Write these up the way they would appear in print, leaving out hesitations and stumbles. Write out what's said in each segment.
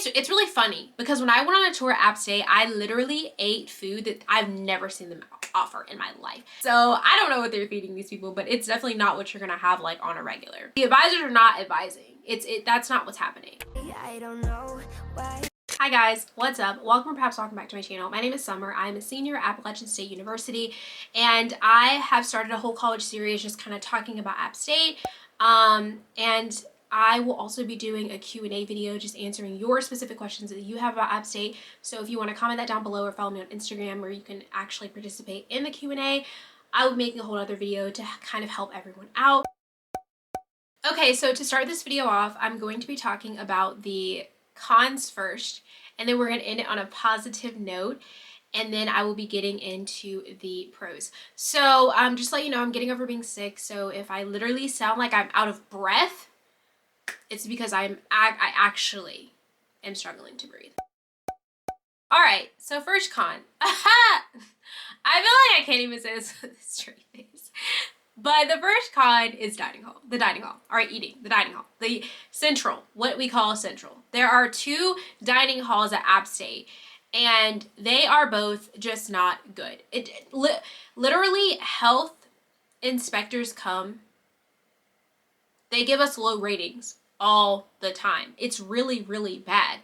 It's really funny because when I went on a tour at App State, I literally ate food that I've never seen them offer in my life. So I don't know what they're feeding these people, but it's definitely not what you're gonna have like on a regular. The advisors are not advising. That's not what's happening. I don't know why. Hi guys, what's up? Welcome or perhaps welcome back to my channel. My name is Summer. I'm a senior at Appalachian State University, and I have started a whole college series just kind of talking about App State. And I will also be doing a Q&A video just answering your specific questions that you have about App State. So if you want to comment that down below or follow me on Instagram where you can actually participate in the Q&A, I will be making a whole other video to kind of help everyone out. Okay, so to start this video off, I'm going to be talking about the cons first, and then we're going to end it on a positive note, and then I will be getting into the pros. So just to let you know, I'm getting over being sick, so if I literally sound like I'm out of breath, it's because I actually am struggling to breathe. All right, so first con. I feel like I can't even say this with a straight face. But the first con is dining hall. The dining hall. All right, eating. The dining hall. The central, what we call central. There are two dining halls at App State, and they are both just not good. Literally, health inspectors come. They give us low ratings all the time. It's really, really bad.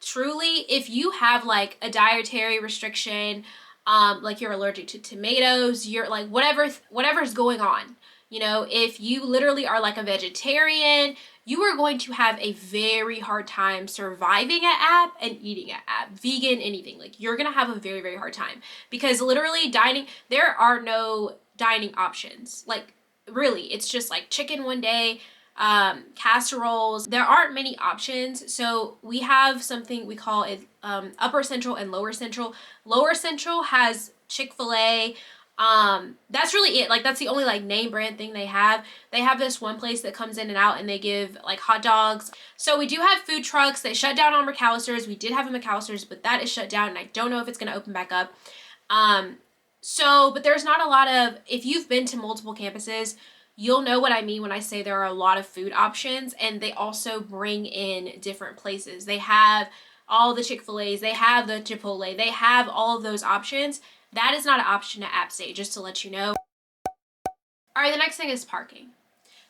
Truly, if you have like a dietary restriction, like you're allergic to tomatoes, you're like whatever's going on, you know, if you literally are like a vegetarian, you are going to have a very hard time surviving at App and eating at App. Vegan, anything, like you're gonna have a very, very hard time because literally there are no dining options. Like really, it's just like chicken one day, casseroles. There aren't many options. So we have something we call it upper central and lower central. Lower central has Chick-fil-A. That's really it. Like that's the only like name brand thing they have. They have this one place that comes in and out and they give like hot dogs. So we do have food trucks. They shut down on McAllister's. We did have a McAllister's, but that is shut down and I don't know if it's going to open back up. But there's not a lot of, if you've been to multiple campuses, you'll know what I mean when I say there are a lot of food options, and they also bring in different places. They have all the Chick-fil-A's, they have the Chipotle, they have all of those options. That is not an option at App State, just to let you know. All right, the next thing is parking.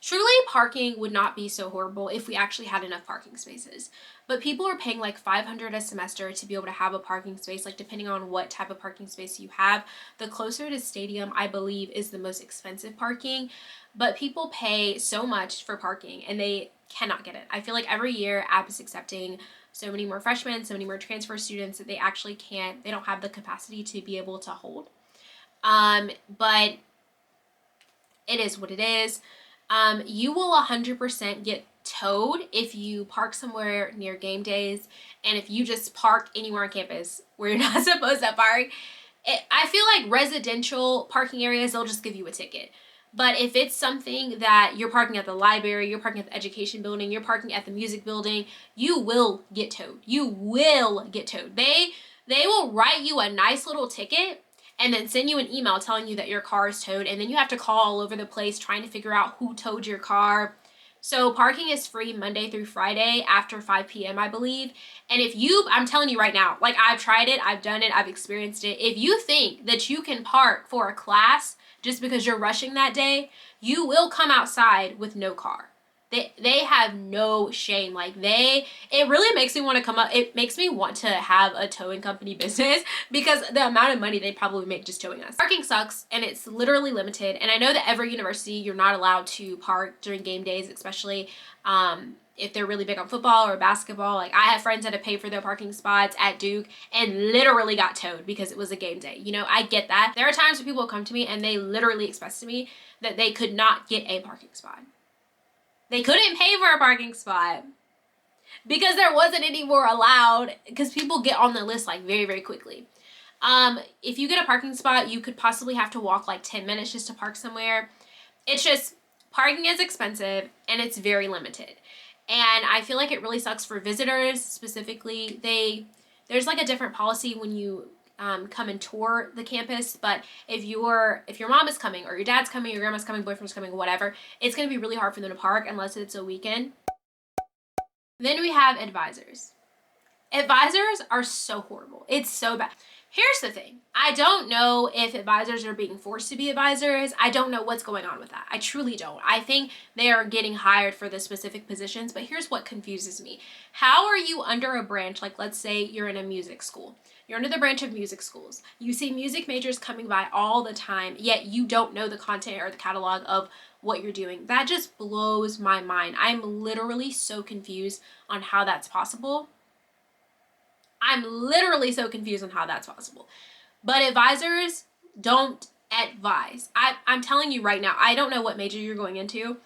Truly, parking would not be so horrible if we actually had enough parking spaces. But people are paying like $500 a semester to be able to have a parking space, like depending on what type of parking space you have. The closer to stadium, I believe, is the most expensive parking. But people pay so much for parking and they cannot get it. I feel like every year App is accepting so many more freshmen, so many more transfer students that they actually they don't have the capacity to be able to hold. But it is what it is. You will 100% get towed if you park somewhere near game days, and if you just park anywhere on campus where you're not supposed to park. I feel like residential parking areas, they'll just give you a ticket. But if it's something that you're parking at the library, you're parking at the education building, you're parking at the music building, you will get towed. You will get towed. They will write you a nice little ticket and then send you an email telling you that your car is towed, and then you have to call all over the place trying to figure out who towed your car. So parking is free Monday through Friday after 5 p.m. I believe. And I'm telling you right now, like I've tried it, I've done it, I've experienced it. If you think that you can park for a class just because you're rushing that day, you will come outside with no car. They have no shame. Like it really makes me want to come up. It makes me want to have a towing company business because the amount of money they probably make just towing us. Parking sucks and it's literally limited. And I know that every university, you're not allowed to park during game days, especially if they're really big on football or basketball. Like I have friends that have paid for their parking spots at Duke and literally got towed because it was a game day. You know, I get that. There are times when people come to me and they literally express to me that they could not get a parking spot. They couldn't pay for a parking spot because there wasn't any more allowed, because people get on the list like very, very quickly. If you get a parking spot, you could possibly have to walk like 10 minutes just to park somewhere. It's just, parking is expensive and it's very limited. And I feel like it really sucks for visitors specifically. There's like a different policy when you come and tour the campus, but if your mom is coming or your dad's coming, your grandma's coming, boyfriend's coming, whatever, it's going to be really hard for them to park unless it's a weekend. Then we have advisors. Advisors are so horrible. It's so bad. Here's the thing. I don't know if advisors are being forced to be advisors. I don't know what's going on with that. I truly don't. I think they are getting hired for the specific positions, but here's what confuses me. How are you under a branch, like let's say you're in a music school. You're under the branch of music schools. You see music majors coming by all the time, yet you don't know the content or the catalog of what you're doing. That just blows my mind. I'm literally so confused on how that's possible. I'm literally so confused on how that's possible. But advisors don't advise. I'm telling you right now, I don't know what major you're going into,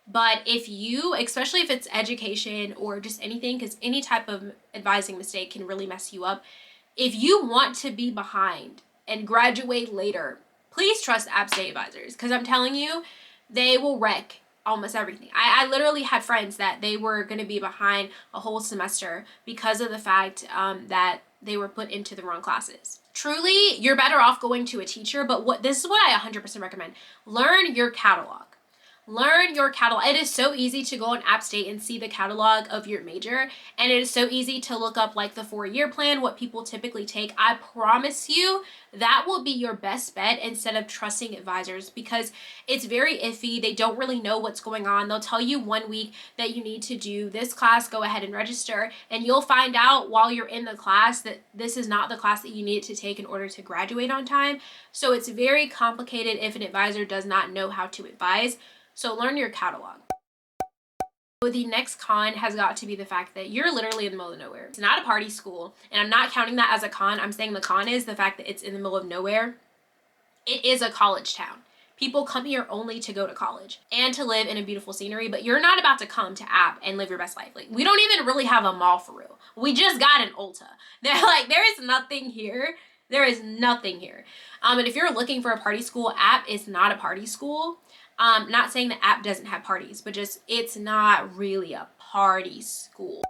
but if you, especially if it's education or just anything, because any type of advising mistake can really mess you up. If you want to be behind and graduate later, please trust App State advisors, because I'm telling you, they will wreck almost everything. I literally had friends that they were going to be behind a whole semester because of the fact that they were put into the wrong classes. Truly, you're better off going to a teacher, but this is what I 100% recommend. Learn your catalog. Learn your catalog. It is so easy to go on App State and see the catalog of your major, and it is so easy to look up like the 4-year plan, what people typically take. I promise you that will be your best bet instead of trusting advisors, because it's very iffy. They don't really know what's going on. They'll tell you one week that you need to do this class, go ahead and register, and you'll find out while you're in the class that this is not the class that you need to take in order to graduate on time. So it's very complicated if an advisor does not know how to advise. So learn your catalog. So the next con has got to be the fact that you're literally in the middle of nowhere. It's not a party school, and I'm not counting that as a con. I'm saying the con is the fact that it's in the middle of nowhere. It is a college town. People come here only to go to college and to live in a beautiful scenery, but you're not about to come to App and live your best life. Like, we don't even really have a mall for real. We just got an Ulta. There is nothing here. There is nothing here. And if you're looking for a party school, App is not a party school. Not saying that App doesn't have parties, but just it's not really a party school.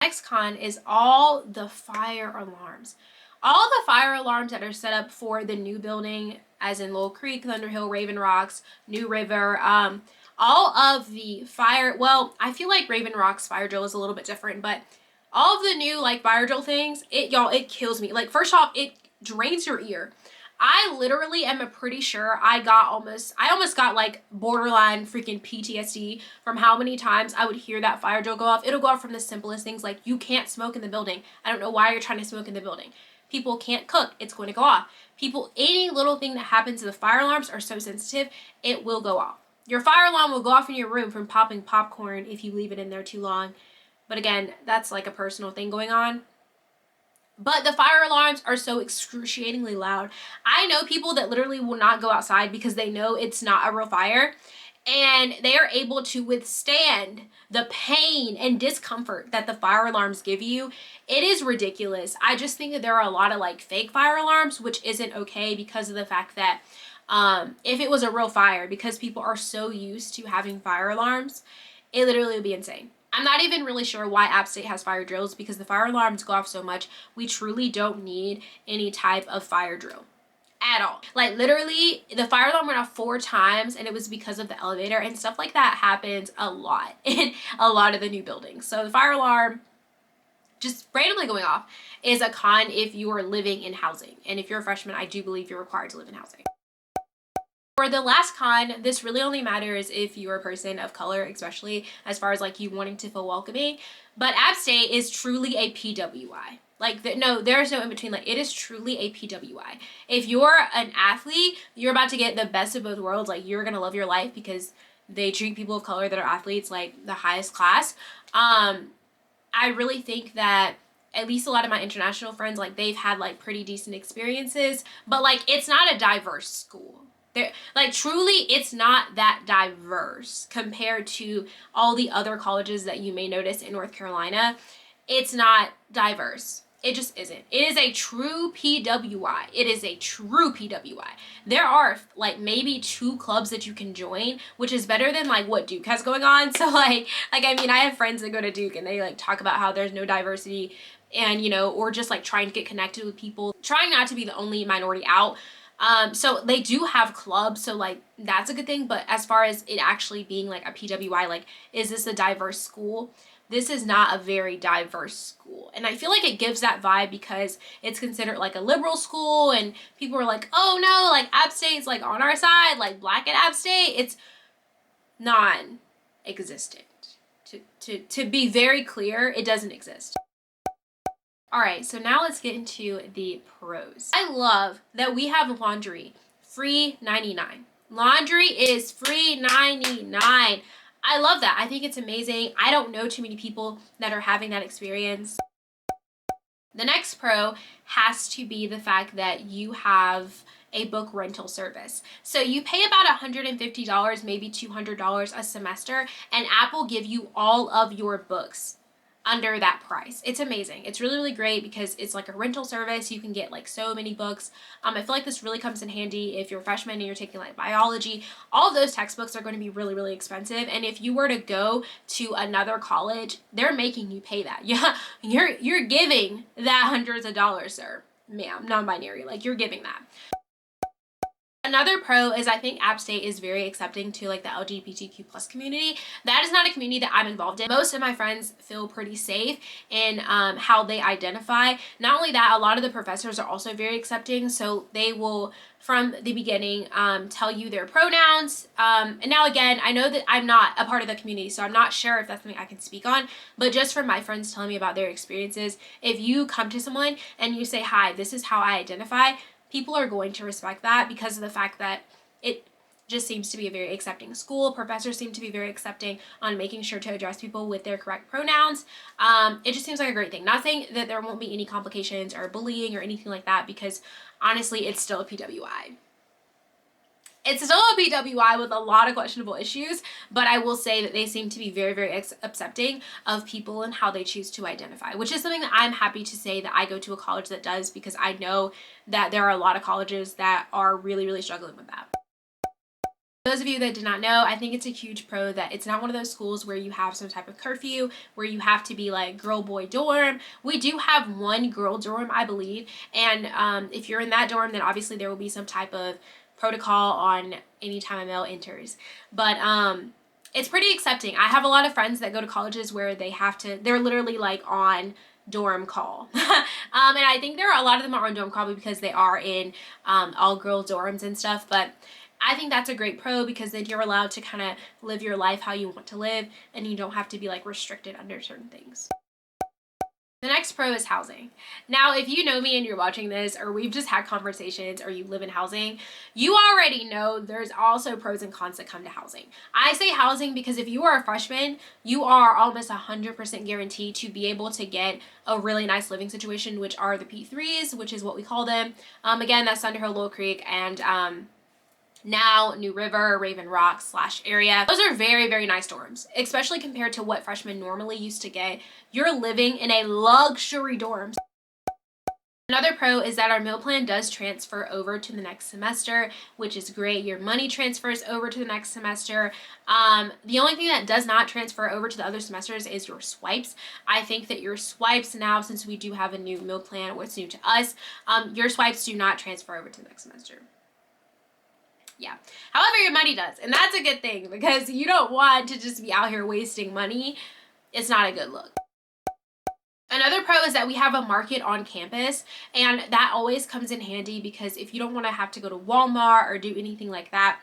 Next con is all the fire alarms. All the fire alarms that are set up for the new building, as in Lowell Creek, Thunderhill, Raven Rocks, New River, all of the fire, well, I feel like Raven Rocks fire drill is a little bit different, but all of the new like fire drill things, it kills me. Like, first off, it drains your ear. I literally am pretty sure I almost got like borderline freaking PTSD from how many times I would hear that fire drill go off. It'll go off from the simplest things, like you can't smoke in the building. I don't know why you're trying to smoke in the building. People can't cook. It's going to go off. Any little thing that happens to the fire alarms are so sensitive, it will go off. Your fire alarm will go off in your room from popping popcorn if you leave it in there too long. But again, that's like a personal thing going on. But the fire alarms are so excruciatingly loud. I know people that literally will not go outside because they know it's not a real fire, and they are able to withstand the pain and discomfort that the fire alarms give you. It is ridiculous. I just think that there are a lot of like fake fire alarms, which isn't okay because of the fact that if it was a real fire, because people are so used to having fire alarms, it literally would be insane. I'm not even really sure why App State has fire drills, because the fire alarms go off so much. We truly don't need any type of fire drill at all. Like, literally, the fire alarm went off 4 times, and it was because of the elevator, and stuff like that happens a lot in a lot of the new buildings. So the fire alarm just randomly going off is a con if you are living in housing. And if you're a freshman, I do believe you're required to live in housing. For the last con, this really only matters if you're a person of color, especially as far as like you wanting to feel welcoming. But App State is truly a PWI. Like, no, there's no in between. Like, it is truly a PWI. If you're an athlete, you're about to get the best of both worlds. Like, you're gonna love your life because they treat people of color that are athletes like the highest class. I really think that at least a lot of my international friends, like, they've had like pretty decent experiences, but like, it's not a diverse school. Like, truly, it's not that diverse compared to all the other colleges that you may notice in North Carolina. It's not diverse. It just isn't. It is a true PWI. It is a true PWI. There are like maybe 2 clubs that you can join, which is better than like what Duke has going on. So like I mean, I have friends that go to Duke and they like talk about how there's no diversity, and you know, or just like trying to get connected with people, trying not to be the only minority out. So they do have clubs, so like that's a good thing. But as far as it actually being like a PWI, like, is this a diverse school? this is not a very diverse school. And I feel like it gives that vibe because it's considered like a liberal school, and people are like, oh no, like App State's like on our side, like Black at App State. It's non-existent. To be very clear, it doesn't exist. All right, so now let's get into the pros. I love that we have laundry, free 99. Laundry is free 99. I love that. I think it's amazing. I don't know too many people that are having that experience. The next pro has to be the fact that you have a book rental service. So you pay about $150, maybe $200 a semester, and App will give you all of your books under that price. It's amazing. It's really, really great because it's like a rental service. You can get like so many books. I feel like this really comes in handy if you're a freshman and you're taking like biology. All of those textbooks are going to be really, really expensive. And if you were to go to another college, they're making you pay that. Yeah, you're giving that hundreds of dollars, sir, ma'am, non-binary. Like, you're giving that. Another pro is I think App State is very accepting to like the LGBTQ plus community. That is not a community that I'm involved in. Most of my friends feel pretty safe in how they identify. Not only that, a lot of the professors are also very accepting. So they will, from the beginning, tell you their pronouns. And now again, I know that I'm not a part of the community, so I'm not sure if that's something I can speak on, but just from my friends telling me about their experiences, if you come to someone and you say, hi, this is how I identify, people are going to respect that because of the fact that it just seems to be a very accepting school. Professors seem to be very accepting on making sure to address people with their correct pronouns. It just seems like a great thing. Not saying that there won't be any complications or bullying or anything like that, because honestly, it's still a PWI. It's still a PWI with a lot of questionable issues, but I will say that they seem to be very, very accepting of people and how they choose to identify, which is something that I'm happy to say that I go to a college that does, because I know that there are a lot of colleges that are really, really struggling with that. Those of you that did not know, I think it's a huge pro that it's not one of those schools where you have some type of curfew, where you have to be like girl boy dorm. We do have one girl dorm, I believe, and if you're in that dorm, then obviously there will be some type of protocol on any time a male enters. But it's pretty accepting. I have a lot of friends that go to colleges where they're literally like on dorm call. And I think a lot of them are on dorm call because they are in all girls dorms and stuff. But I think that's a great pro because then you're allowed to kind of live your life how you want to live, and you don't have to be like restricted under certain things. The next pro is housing. Now, if you know me and you're watching this, or we've just had conversations, or you live in housing, you already know there's also pros and cons that come to housing. I say housing because if you are a freshman, you are almost 100% guaranteed to be able to get a really nice living situation, which are the P3s, which is what we call them. Again, that's Thunder Hill, Little Creek, and now New River, Raven Rock / area. Those are very, very nice dorms, especially compared to what freshmen normally used to get. You're living in a luxury dorm. Another pro is that our meal plan does transfer over to the next semester, which is great. Your money transfers over to the next semester. The only thing that does not transfer over to the other semesters is your swipes. I think that your swipes now, since we do have a new meal plan, what's new to us, your swipes do not transfer over to the next semester. Yeah. However, your money does. And that's a good thing because you don't want to just be out here wasting money. It's not a good look. Another pro is that we have a market on campus, and that always comes in handy because if you don't want to have to go to Walmart or do anything like that,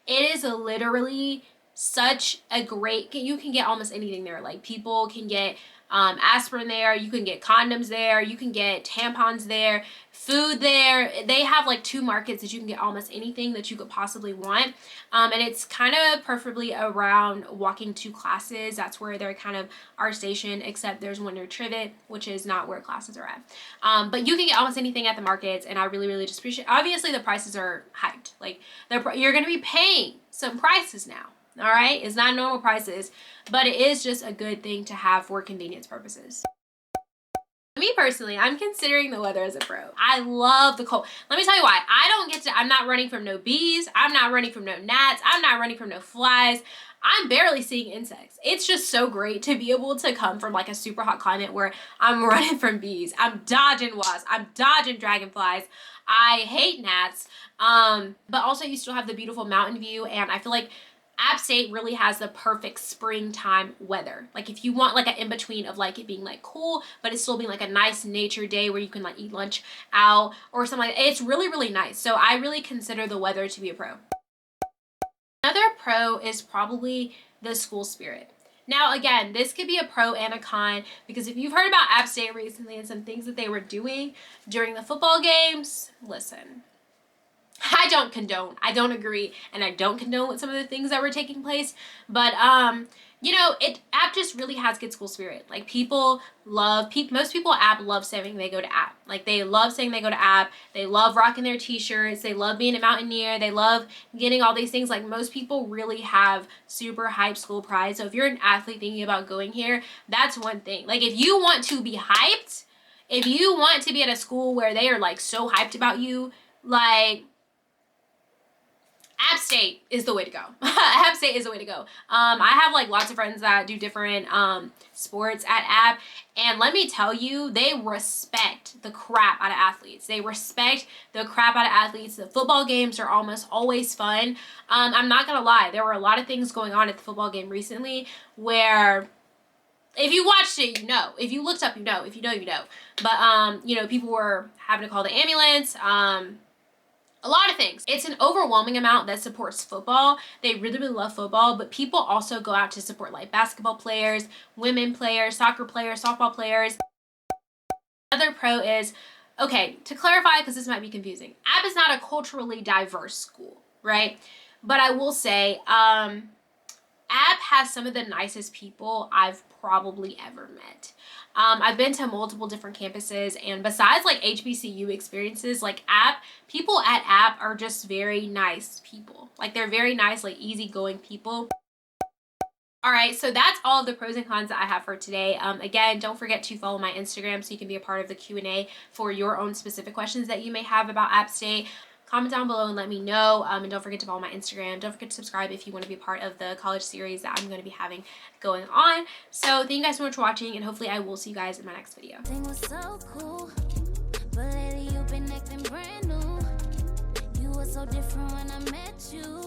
it is literally such a great, you can get almost anything there. Like, people can get aspirin there, you can get condoms there, you can get tampons there, food there. They have like 2 markets that you can get almost anything that you could possibly want. And it's kind of preferably around walking to classes. That's where they're kind of our station, except there's one near Trivet, which is not where classes are at. But you can get almost anything at the markets, and I really, really just appreciate, obviously the prices are hyped. Like, you're going to be paying some prices now. All right, it's not normal prices, but it is just a good thing to have for convenience purposes. Me personally, I'm considering the weather as a pro. I love the cold. Let me tell you why. I'm not running from no bees. I'm not running from no gnats. I'm not running from no flies. I'm barely seeing insects. It's just so great to be able to come from like a super hot climate where I'm running from bees. I'm dodging wasps. I'm dodging dragonflies. I hate gnats. But also you still have the beautiful mountain view, and I feel like App State really has the perfect springtime weather. Like if you want like an in-between of like it being like cool, but it's still being like a nice nature day where you can like eat lunch out or something like that. It's really, really nice. So I really consider the weather to be a pro. Another pro is probably the school spirit. Now, again, this could be a pro and a con because if you've heard about App State recently and some things that they were doing during the football games, listen, I don't condone, I don't agree, and I don't condone with some of the things that were taking place, but you know, App just really has good school spirit. Like most people at App love saying they go to App. Like they love saying they go to App. They love rocking their t-shirts. They love being a mountaineer. They love getting all these things. Like most people really have super hype school pride. So if you're an athlete thinking about going here, that's one thing. Like if you want to be hyped, if you want to be at a school where they are like so hyped about you, like App State is the way to go. App State is the way to go. I have like lots of friends that do different sports at App, and let me tell you, they respect the crap out of athletes. They respect the crap out of athletes. The football games are almost always fun. I'm not gonna lie, there were a lot of things going on at the football game recently where if you watched it, you know. If you looked up, you know. If you know, you know. But you know, people were having to call the ambulance. A lot of things. It's an overwhelming amount that supports football. They really, really love football, but people also go out to support like basketball players, women players, soccer players, softball players. Another pro is, okay, to clarify, because this might be confusing, App is not a culturally diverse school, right? But I will say, App has some of the nicest people I've probably ever met. I've been to multiple different campuses, and besides like HBCU experiences, like people at App are just very nice people. Like they're very nice, like easygoing people. All right, so that's all of the pros and cons that I have for today. Again, don't forget to follow my Instagram so you can be a part of the Q&A for your own specific questions that you may have about App State. Comment down below and let me know. And don't forget to follow my Instagram. Don't forget to subscribe if you want to be a part of the college series that I'm going to be having going on. So thank you guys so much for watching, and hopefully I will see you guys in my next video. So cool, but lately you've been acting brand new. You were so different when I met you.